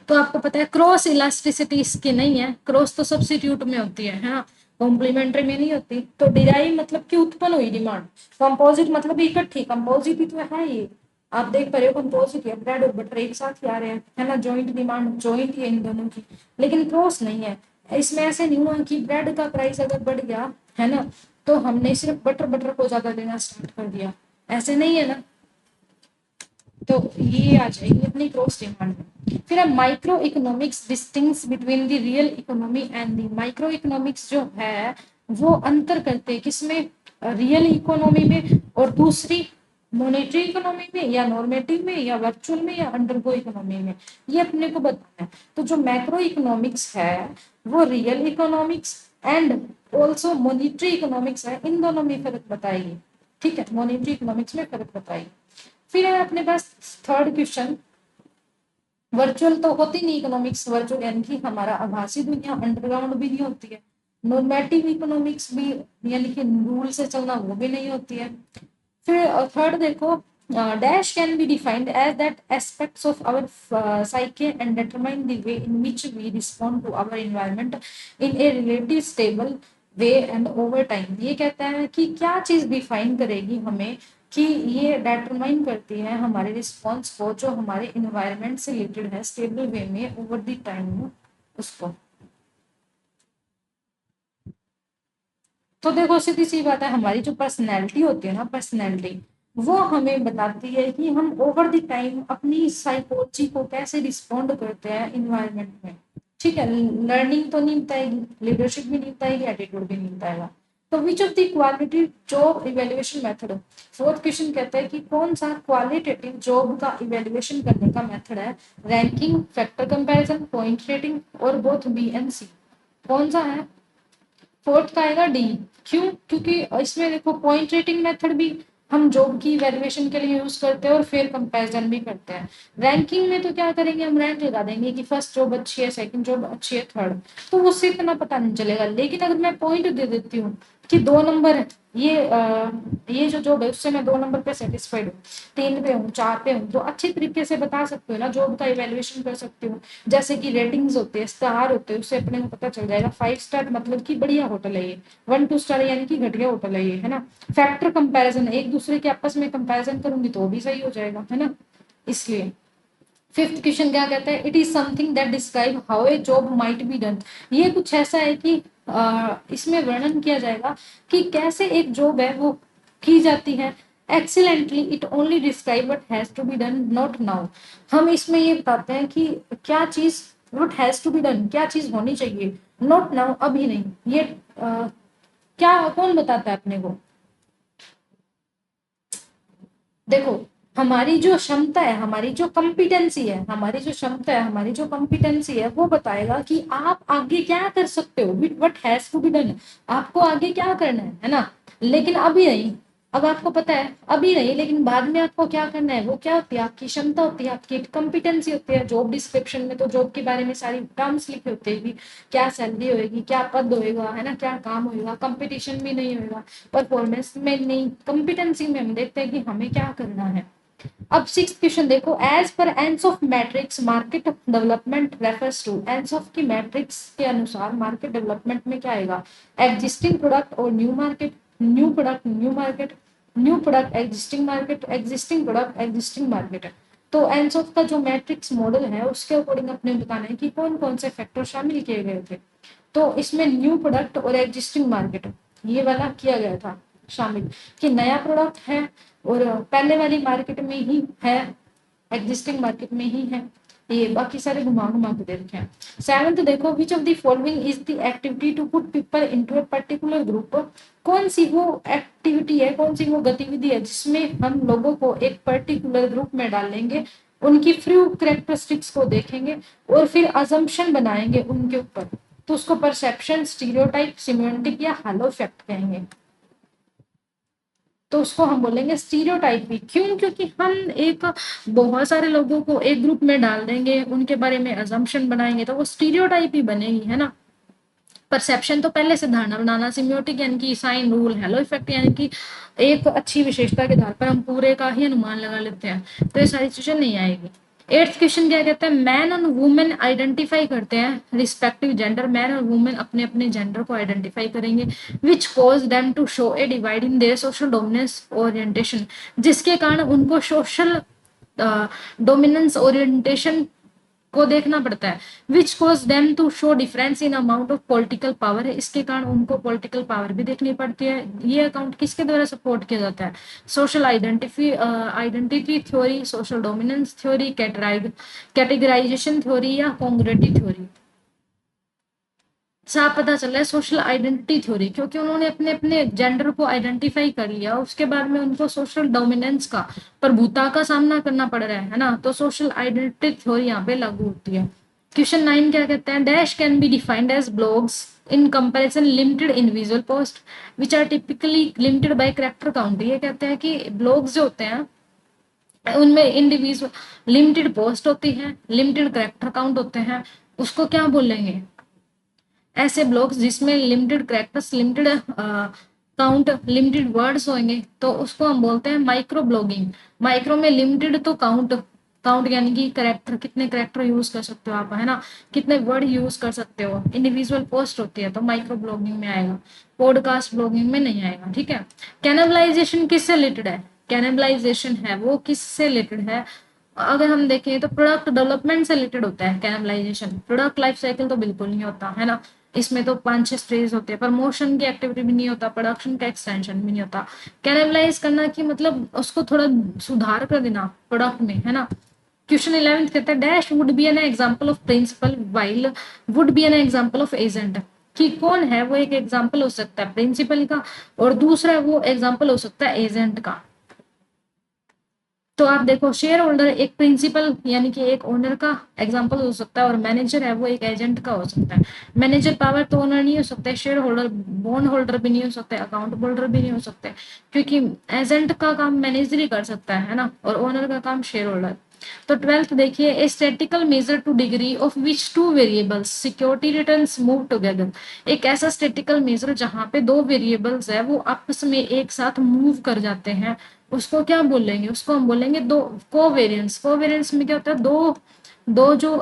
तो आपको पता है क्रॉस इलास्टिसिटी इसकी नहीं है, क्रॉस तो सब्सिट्यूट में होती है ना, कॉम्प्लीमेंट्री में नहीं होती। तो डिराइव मतलब कि उत्पन्न हुई डिमांड, कंपोजिट मतलब इकट्ठी, कंपोजिट ही तो है ये, आप देख पा रहे हो कंपोजिट है, ब्रेड और बटर एक साथ ही आ रहे हैं, है ना, जॉइंट डिमांड जॉइंट है इन दोनों की, लेकिन क्रॉस नहीं है। इसमें ऐसे नहीं हुआ कि ब्रेड का प्राइस अगर बढ़ गया, है ना, तो हमने सिर्फ बटर बटर को ज्यादा देना स्टार्ट कर दिया, ऐसे नहीं है ना। तो ये आ जाएगी अपनी क्रॉस डिमांड में। फिर अब microeconomics distinguishes between the real economy and the microeconomics जो है वो अंतर करते हैं किसमें, रियल इकोनॉमी में और दूसरी मॉनेटरी इकोनॉमी में, या नॉर्मेटिव में, या वर्चुअल में, या अंडरगो इकोनॉमी में, ये अपने को बताना है। तो जो मैक्रो इकोनॉमिक्स है वो real economics and also monetary economics है, इन दोनों में फर्क बताएगी। ठीक है, मॉनेटरी इकोनॉमिक्स में फर्क बताएगी। फिर है अपने पास थर्ड क्वेश्चन, वर्चुअल तो होती नहीं इकोनॉमिक्स, वर्चुअल यानी कि हमारा आभासी दुनिया, अंडरग्राउंड भी नहीं होती है। नॉर्मेटिव इकोनॉमिक्स भी यानी कि रूल से चलना वो भी नहीं होती है। फिर थर्ड देखो, dash can be defined as that aspects of our psyche and determine the way in which we respond to our environment in a relative stable way and over time. ये कहता है कि क्या चीज डिफाइन करेगी हमें कि ये डिटरमाइन करती है हमारे रिस्पॉन्स को जो हमारे इन्वायरमेंट से रिलेटेड है स्टेबल वे में ओवर द टाइम उसको। तो देखो सीधी सी बात है, हमारी जो पर्सनैलिटी होती है ना, पर्सनैलिटी वो हमें बताती है कि हम ओवर द टाइम अपनी साइकोलॉजी को कैसे रिस्पॉन्ड करते हैं इन्वायरमेंट में। ठीक है, लर्निंग तो नहीं बताएगी, लीडरशिप भी नहीं बताएगी, एटीट्यूड भी नहीं बताएगा। तो विच of the quality job evaluation method, fourth question कहता है कि कौन सा क्वालिटेटिव जॉब का इवेल्युएशन करने का मेथड है, ranking, factor comparison, point rating और बोथ बी एंड सी। कौन सा है, फोर्थ का आएगा डी। क्यों, क्योंकि इसमें देखो पॉइंट रेटिंग मेथड भी हम जॉब की वैल्यूएशन के लिए यूज करते हैं और फिर कंपैरिजन भी करते हैं। रैंकिंग में तो क्या करेंगे, हम रैंक लगा देंगे कि फर्स्ट जॉब अच्छी है, सेकंड जॉब अच्छी है, थर्ड, तो उससे इतना पता नहीं चलेगा। लेकिन अगर मैं पॉइंट दे देती हूँ कि 2 नंबर, ये जो जॉब है उससे मैं 2 नंबर पे सेटिस्फाइड हूँ, 3 पे हूँ, 4 पे हूँ, तो अच्छी तरीके से बता सकते हो ना, जॉब का इवेल्युएशन कर सकती हूँ। जैसे कि रेटिंग्स होते हैं, स्टार होते हैं, उससे अपने को पता चल जाएगा 5 स्टार मतलब कि बढ़िया होटल है ये, 1 2 स्टार यानी कि घटिया होटल है ये, है ना। फैक्टर कंपैरिजन, एक दूसरे के आपस में कंपैरिजन करूंगी तो भी सही हो जाएगा, है ना, इसलिए। फिफ्थ क्वेश्चन क्या कहता है, it is something that describe how a job might be done. ये कुछ ऐसा है कि इसमें वर्णन किया जाएगा कि कैसे एक जॉब है वो की जाती है। Excellently it only describe what has to be done not now. हम इसमें ये बताते हैं कि क्या चीज what has to be done, क्या चीज होनी चाहिए, नॉट नाउ अभी नहीं। ये क्या कौन बताता है अपने को? देखो, हमारी जो क्षमता है, हमारी जो कॉम्पिटेंसी है, हमारी जो क्षमता है, हमारी जो कॉम्पिटेंसी है वो बताएगा कि आप आगे क्या कर सकते हो, what has to be done. आपको आगे क्या करना है ना। लेकिन अभी नहीं, अब आपको पता है अभी नहीं, लेकिन बाद में आपको क्या करना है, वो क्या होती है, आपकी क्षमता होती है, आपकी कॉम्पिटेंसी होती है। जॉब डिस्क्रिप्शन में तो जॉब के बारे में सारी टर्म्स लिखे होते हैं कि क्या सैलरी होगी, क्या पद होएगा, है ना, क्या काम होएगा, कंपटीशन भी नहीं होएगा। परफॉर्मेंस में नहीं, कॉम्पिटेंसी में हम देखते हैं कि हमें क्या करना है। अब सिक्स क्वेश्चन देखो, as per Ansoff matrix market development refers to. Ansoff की मैट्रिक्स के अनुसार मार्केट डेवलपमेंट में क्या आएगा, एग्जिस्टिंग प्रोडक्ट और new market, new product new market, new product existing market, existing product existing market. तो एंस of का जो मैट्रिक्स मॉडल है उसके अकॉर्डिंग अपने बताना है कि कौन कौन से फैक्टर शामिल किए गए थे। तो इसमें न्यू प्रोडक्ट और एग्जिस्टिंग मार्केट ये वाला किया गया था शामिल, कि नया प्रोडक्ट है और पहले वाली मार्केट में ही है, एग्जिस्टिंग मार्केट में ही है। ये बाकी सारे घुमा घुमा के दे रखे हैं। सेवंथ देखो, which of the following is the activity to put people into a particular group. कौन सी वो एक्टिविटी है, कौन सी वो गतिविधि है जिसमें हम लोगों को एक पर्टिकुलर ग्रुप में डालेंगे, उनकी फ्यू कैरेक्टरिस्टिक्स को देखेंगे और फिर अजम्पशन बनाएंगे उनके ऊपर। तो उसको परसेप्शन, स्टीरियोटाइप, सिमेंटिक या हालो इफेक्ट कहेंगे। तो उसको हम बोलेंगे स्टीरियोटाइप भी। क्यों? क्योंकि हम एक बहुत सारे लोगों को एक ग्रुप में डाल देंगे, उनके बारे में अजम्पशन बनाएंगे तो वो स्टीरियोटाइप ही बनेगी, है ना। परसेप्शन तो पहले से धारणा बनाना, सिम्योटिक यानी कि साइन, रूल, हेलो इफेक्ट यानी कि एक अच्छी विशेषता के आधार पर हम पूरे का ही अनुमान लगा लेते हैं, तो ये सारी चीजें नहीं आएगी। एट्थ क्वेश्चन क्या कहता है, मैन और वुमेन आइडेंटिफाई करते हैं रिस्पेक्टिव जेंडर। मैन और वुमेन अपने अपने जेंडर को आइडेंटिफाई करेंगे, which cause them to show a divide in their social dominance orientation, जिसके कारण उनको सोशल डोमिनेंस ओरिएंटेशन को देखना पड़ता है। Which cause them to show difference in amount of political power है, इसके कारण उनको पॉलिटिकल पावर भी देखनी पड़ती है। ये अकाउंट किसके द्वारा सपोर्ट किया जाता है, social identity theory, social dominance theory, categorization theory या कॉन्ग्रेटिव थ्योरी। साफ पता चल रहा है सोशल आइडेंटिटी थ्योरी, क्योंकि उन्होंने अपने अपने जेंडर को आइडेंटिफाई कर लिया, उसके बाद में उनको सोशल डोमिनेंस का, प्रभुता का सामना करना पड़ रहा है ना, तो सोशल आइडेंटिटी थ्योरी यहाँ पे लागू होती है। क्वेश्चन 9 क्या कहते हैं, dash can be defined as blogs in comparison limited individual post which are typically limited by character count. ये कहते हैं कि ब्लॉग्स जो होते हैं उनमें इंडिविजुअल लिमिटेड पोस्ट होती है, लिमिटेड कैरेक्टर काउंट होते हैं, उसको क्या बोलेंगे, ऐसे ब्लॉग्स जिसमें limited characters, limited count, limited words होंगे तो उसको हम बोलते हैं माइक्रो ब्लॉगिंग। माइक्रो में लिमिटेड तो काउंट, काउंट यानी कि करेक्टर, कितने करेक्टर यूज कर सकते हो आप, है ना, कितने वर्ड यूज कर सकते हो। इंडिविजुअल पोस्ट होती है तो माइक्रो ब्लॉगिंग में आएगा, पॉडकास्ट ब्लॉगिंग में नहीं आएगा, ठीक है। कैनबलाइजेशन किससे रिलेटेड है, कैनबलाइजेशन है वो किससे रिलेटेड है, अगर हम देखें तो प्रोडक्ट डेवलपमेंट से रिलेटेड होता है कैनबलाइजेशन। प्रोडक्ट लाइफ साइकिल तो बिल्कुल नहीं होता, है ना, इसमें तो 5-6 स्टेज होते हैं, प्रमोशन की एक्टिविटी भी नहीं होता, प्रोडक्शन का एक्सटेंशन भी नहीं होता। कैनबलाइज करना कि मतलब उसको थोड़ा सुधार कर देना प्रोडक्ट में, है ना। क्वेश्चन 11 कहता है dash would be an example of principal while would be an example of agent. कि कौन है वो, एक एग्जांपल हो सकता है प्रिंसिपल का और दूसरा वो एग्जांपल हो सकता है एजेंट का। तो आप देखो, शेयर होल्डर एक प्रिंसिपल यानी कि एक ओनर का एग्जांपल हो सकता है और मैनेजर है वो एक एजेंट का हो सकता है। मैनेजर पावर तो ओनर नहीं हो सकता है, शेयर होल्डर बॉन्ड होल्डर भी नहीं हो सकता है, अकाउंट होल्डर भी नहीं हो सकते, क्योंकि एजेंट का काम मैनेजर ही कर सकता है ना, और ओनर का काम शेयर होल्डर। तो 12th देखिए, a statistical measure to degree of which two variables security returns move together. एक ऐसा स्टैटिकल मेजर जहां पे दो वेरिएबल्स है वो आपस में एक साथ मूव कर जाते हैं, उसको क्या बोलेंगे, उसको हम बोलेंगे दो कोवेरिएंस। कोवेरिएंस में क्या होता है, दो दो जो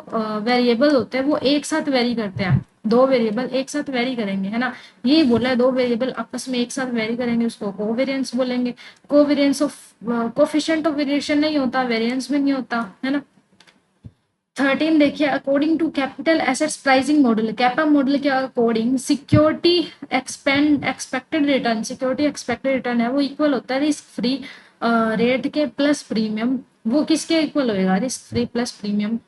वेरिएबल होते हैं वो एक साथ वेरी करते हैं, दो वेरिएबल एक साथ वेरी करेंगे, है ना। यही बोला है, दो वेरिएबल आपस में एक साथ वेरी करेंगे उसको कोवेरिएंस बोलेंगे। Covariance of coefficient of variation नहीं होता, वेरिएंस में नहीं होता, है ना। 13 देखिए, according to capital assets pricing model, कैपा मॉडल के according security expected return, security expected return है वो इक्वल होता है रिस्क फ्री रेट के प्लस प्रीमियम। वो किसके इक्वल होएगा? Risk free plus premium.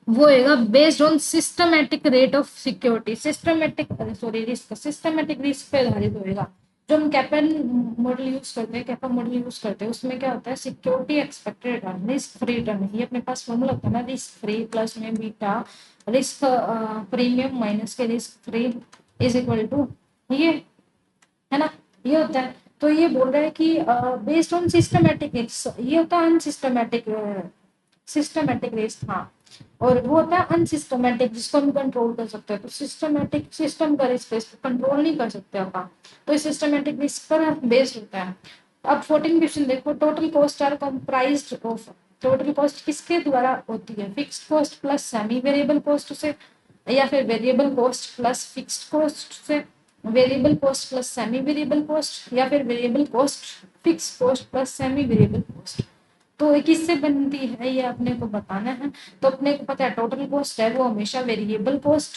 वो होएगा based on systematic rate of security, systematic sorry risk, systematic risk पे आधारित होएगा। जो हम कैपन मॉडल यूज करते हैं, कैपा मॉडल यूज करते हैं, उसमें क्या होता है? Security expected return, risk free return, ये अपने पास फॉर्मूला होता है ना, रिस्क फ्री प्लस में बीटा रिस्क प्रीमियम माइनस के risk free is equal to ये, है ना, ये होता है। तो ये बोल रहा है कि बेस्ड ऑन सिस्टमेटिक रिस्क, ये होता है अनसिस्टमेटिक, सिस्टमेटिक रिस्क, हाँ। और वो होता है अनसिस्टमेटिक, जिसको हम कंट्रोल कर सकते हैं। तो सिस्टमेटिक सिस्टम का रिस्क, इसको कंट्रोल नहीं कर सकते अपन, तो सिस्टमेटिक रिस्क पर बेस्ड होता है। अब 14 क्वेश्चन देखो, total cost are comprised of, total cost किसके द्वारा होती है? Fixed cost plus semi variable cost से, या फिर variable cost plus fixed cost से, variable cost plus semi variable cost, या फिर variable cost fix cost plus semi variable cost. तो ये किससे बनती है ये अपने को बताना है। तो अपने को पता है टोटल कॉस्ट है वो हमेशा वेरिएबल कॉस्ट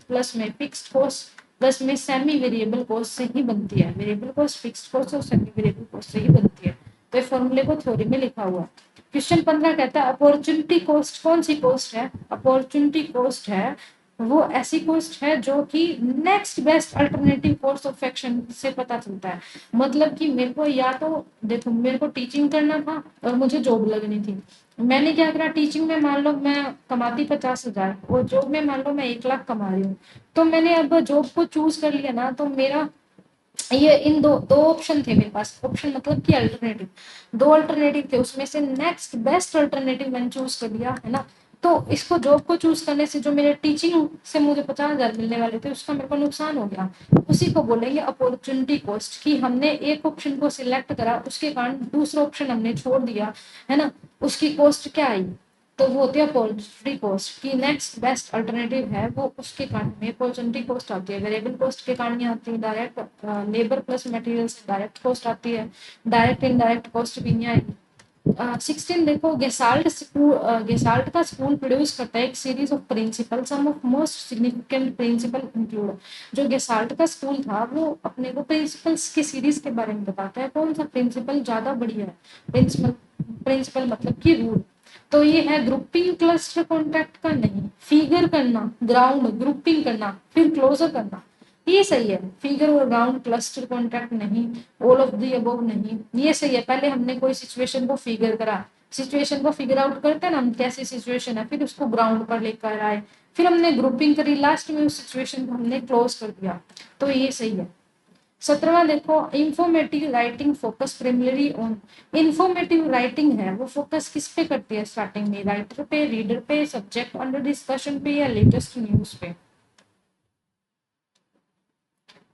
प्लस में फिक्स्ड कॉस्ट प्लस में सेमी वेरिएबल कॉस्ट से ही बनती है। वेरिएबल कॉस्ट फिक्स्ड कॉस्ट और सेमी वेरिएबल कॉस्ट से ही बनती है। तो ये फॉर्मूले को थ्योरी में लिखा हुआ है। क्वेश्चन 15 कहता है अपॉर्चुनिटी कॉस्ट कौन सी कॉस्ट है? अपॉर्चुनिटी कॉस्ट है वो ऐसी कॉस्ट है जो कि next best alternative course of action से पता चलता है। मतलब कि मेरे को, या तो देखो मेरे को टीचिंग करना था और मुझे जॉब लगनी थी, मैंने क्या करा, टीचिंग में मान लो मैं कमाती 50,000 और जॉब में मान लो मैं 1 लाख कमा रही हूँ, तो मैंने अब जॉब को चूज कर लिया ना, तो मेरा ये इन दो दो ऑप्शन थे मेरे पास, ऑप्शन मतलब कि अल्टरनेटिव, दो अल्टरनेटिव थे, उसमें से नेक्स्ट बेस्ट अल्टरनेटिव मैंने चूज कर लिया, है ना। तो इसको जॉब को चूज करने से जो मेरे टीचिंग से मुझे 50,000 मिलने वाले थे उसका मेरे को नुकसान हो गया। उसी को बोलेंगे अपॉर्चुनिटी कॉस्ट, कि हमने एक ऑप्शन को सिलेक्ट करा उसके कारण दूसरा ऑप्शन हमने छोड़ दिया, है ना, उसकी कॉस्ट क्या आई? तो वो होती है अपॉर्चुनिटी कॉस्ट, की नेक्स्ट बेस्ट अल्टरनेटिव है वो, उसके कारण में अपॉर्चुनिटी कॉस्ट आती है। वेरिएबल कॉस्ट के कारण आती है डायरेक्ट लेबर प्लस मटेरियल से डायरेक्ट कॉस्ट आती है, डायरेक्ट इनडायरेक्ट कॉस्ट भी नहीं आएगी। 16 देखो, गेसाल्ट का स्कूल प्रोड्यूस करता है एक series of principle, some of most significant principle include. जो गेसाल्ट का स्कूल था वो अपने को प्रिंसिपल्स की सीरीज के बारे में बताता है, कौन सा प्रिंसिपल ज्यादा बढ़िया है। प्रिंसिपल प्रिंसिपल मतलब कि रूल। तो ये है ग्रुपिंग क्लस्टर कॉन्ट्रैक्ट का नहीं, फिगर करना, ग्राउंड ग्रुपिंग करना, फिर क्लोजर करना, ये सही है। फिगर और ग्राउंड क्लस्टर कॉन्ट्रैक्ट नहीं, ऑल ऑफ दी अबव नहीं, ये सही है। पहले हमने कोई सिचुएशन को फिगर करा, सिचुएशन को फिगर आउट करते हैं ना हम, कैसी सिचुएशन है, फिर उसको ग्राउंड पर लेकर आए, फिर हमने ग्रुपिंग करी, लास्ट में उस सिचुएशन को हमने क्लोज कर दिया, तो ये सही है। 17वां देखो, informative writing focus primary on, informative writing है वो फोकस किस पे करती है स्टार्टिंग में? राइटर पे, रीडर पे, सब्जेक्ट अंडर डिस्कशन पे, या लेटेस्ट न्यूज पे?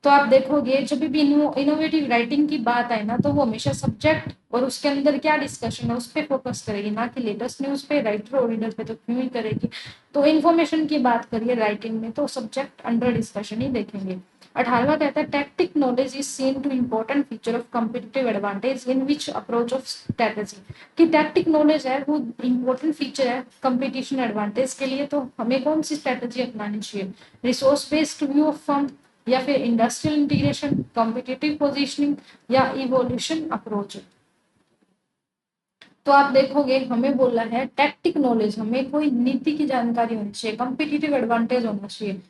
तो आप देखोगे जब भी इनोवेटिव राइटिंग की बात आए ना, तो वो हमेशा सब्जेक्ट और उसके अंदर क्या डिस्कशन है उस पर फोकस करेगी, ना कि लेटेस्ट न्यूज पे, राइटर और रीडर पे तो क्यों ही करेगी। तो इन्फॉर्मेशन की बात करिए राइटिंग में तो सब्जेक्ट अंडर डिस्कशन ही देखेंगे। 18वां कहता है tactic knowledge is seen to important feature of competitive advantage in which approach of strategy, कि टैक्टिक नॉलेज है वो इम्पोर्टेंट फीचर है कंपटीशन एडवांटेज के लिए, तो हमें कौन सी स्ट्रेटेजी अपनानी चाहिए? Resource based view of firm, या फिर इंडस्ट्रियल इंटीग्रेशन, कॉम्पिटिटिव पोजीशनिंग, या इवोल्यूशन अप्रोच। तो आप देखोगे हमें बोला है टैक्टिक नॉलेज, हमें कोई नीति की जानकारी होनी चाहिए, कॉम्पिटिटिव एडवांटेज होना चाहिए,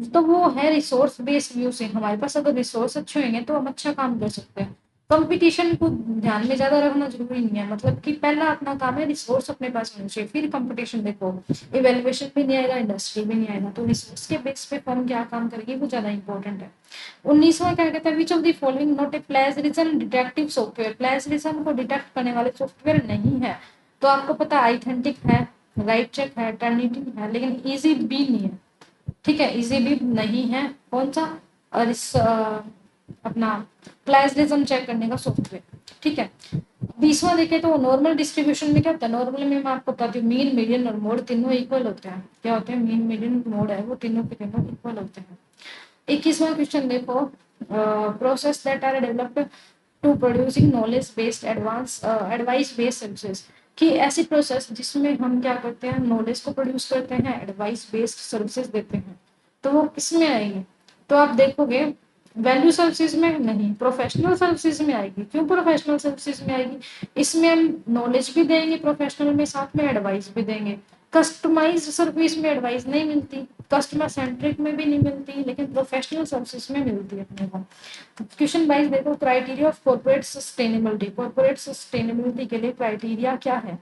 तो वो है रिसोर्स बेस्ड व्यू से। हमारे पास अगर रिसोर्स अच्छे होंगे तो हम अच्छा काम कर सकते हैं। कंपटीशन को ध्यान में ज्यादा रखना जरूरी नहीं है, मतलब कि पहला अपना काम है रिसोर्स अपने पास होना चाहिए, फिर कंपटीशन देखो, इवेल्युएशन भी नहीं आएगा, इंडस्ट्री भी नहीं आएगा, तो रिसोर्स के बेस पे फर्म क्या काम करेगी वो ज्यादा इंपॉर्टेंट है। 19वां क्या कहता है, which of the following not A plagiarism detective software, plagiarism को डिटेक्ट करने वाले सॉफ्टवेयर नहीं है। तो आपको पता आइथेंटिक है, राइट चेक है, टर्निटिव है, लेकिन इजी बी नहीं है, ठीक है, इजी भी नहीं है, कौन सा? और इस अपना प्लेजरिज्म चेक करने का सॉफ्टवेयर, ठीक है। 20वां देखे तो नॉर्मल डिस्ट्रीब्यूशन में क्या होता है, नॉर्मल में मैं आपको बताती हूँ मीन मीडियन और मोड तीनों इक्वल होते हैं। क्या होते हैं? मीन मीडियन मोड है वो तीनों के तीनों इक्वल होते हैं। 21वां क्वेश्चन देखो, process that are developed to producing knowledge based advice based services, कि ऐसी प्रोसेस जिसमें हम क्या करते हैं, नॉलेज को प्रोड्यूस करते हैं, एडवाइस बेस्ड सर्विसेज देते हैं, तो वो किसमें आएगी? तो आप देखोगे वैल्यू सर्विसेज में नहीं, प्रोफेशनल सर्विसेज में आएगी। क्यों प्रोफेशनल सर्विसेज में आएगी? इसमें हम नॉलेज भी देंगे प्रोफेशनल में, साथ में एडवाइस भी देंगे। कस्टमाइज सर्विस में एडवाइस नहीं मिलती, कस्टमर सेंट्रिक में भी नहीं मिलती, लेकिन प्रोफेशनल सर्विसेज में मिलती है अपने को। क्वेश्चन वाइज देखो, criteria of corporate sustainability, corporate sustainability के लिए क्राइटेरिया क्या है?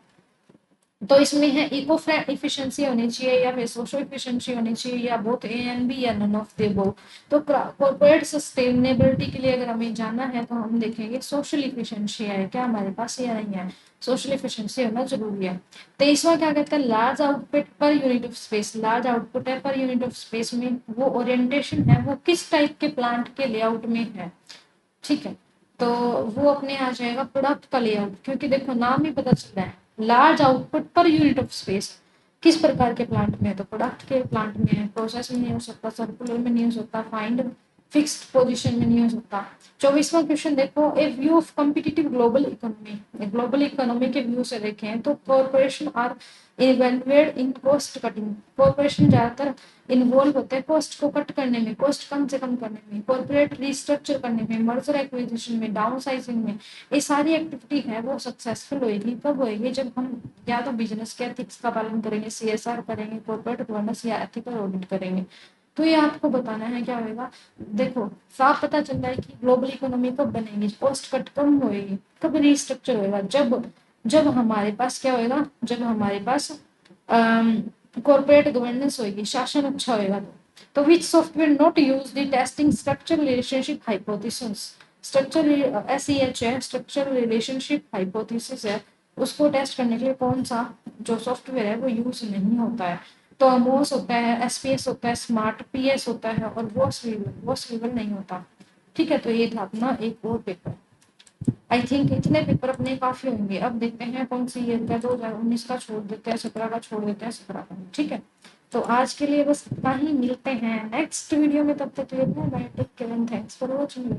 तो इसमें है इको इफिशिएंसी होनी चाहिए, या फिर सोशल इफिशिएंसी होनी चाहिए, या बोथ ए एंड बी, या नन ऑफ द अबव। तो कॉर्पोरेट सस्टेनेबिलिटी के लिए अगर हमें जाना है तो हम देखेंगे सोशल इफिशिएंसी है क्या हमारे पास या नहीं है, सोशल इफिशिएंसी होना जरूरी है। 23वां क्या कहता है, large output per unit of space, large output है पर यूनिट ऑफ स्पेस में, वो ओरिएंटेशन है वो किस टाइप के प्लांट के लेआउट में है, ठीक है। तो वो अपने आ जाएगा प्रोडक्ट का लेआउट, क्योंकि देखो नाम ही पता चल रहा है, large output per unit of space, किस प्रकार के प्लांट में है, तो प्रोडक्ट के प्लांट में है, प्रोसेस में नहीं हो सकता, सर्कुलर में नहीं हो सकता, फाइंड फिक्स्ड पोजीशन में नहीं हो सकता। 24वां क्वेश्चन देखो, a view of competitive global economy, global economy के व्यू से देखें तो corporation are evaluate in cost cutting, corporation ज्यादातर इन्वॉल्व होते हैं कॉस्ट को कट करने में, कॉस्ट कम से कम करने में, कॉर्पोरेट रिस्ट्रक्चर करने में, मर्जर एक्विजिशन में, डाउन साइजिंग में, ये सारी एक्टिविटी है वो सक्सेसफुल होगी कब होगी, जब हम या तो बिजनेस के एथिक्स का पालन करेंगे, सीएसआर करेंगे, कॉर्पोरेट गवर्नेंस या एथिकल ऑडिट करेंगे। तो ये आपको बताना है क्या होगा। देखो साफ पता चल रहा है कि ग्लोबल इकोनॉमी कब बनेगी, कॉस्ट कट कम होएगी, कब रिस्ट्रक्चर होएगा, जब जब हमारे पास क्या होएगा, जब हमारे पास कॉर्पोरेट गवर्नेंस होगी, शासन अच्छा होएगा। तो which software not use the testing structure relationship hypothesis, structure SEH है, स्ट्रक्चर रिलेशनशिप हाइपोथेसिस है, उसको टेस्ट करने के लिए कौन सा जो सॉफ्टवेयर है वो यूज नहीं होता है। तो मोस होता है, एसपीएस होता है, स्मार्ट पीएस होता है, और वो नहीं होता। ठीक है, तो ये था अपना एक और पेपर। आई थिंक इतने पेपर अपने काफी होंगे। अब देखते हैं कौन सी ईयर का, 2019 का छोड़ देते हैं, 17 का छोड़ देते हैं, 17 का, ठीक है। तो आज के लिए बस इतना ही, मिलते हैं नेक्स्ट वीडियो में, तब तक के लिए bye, take care and thanks for watching.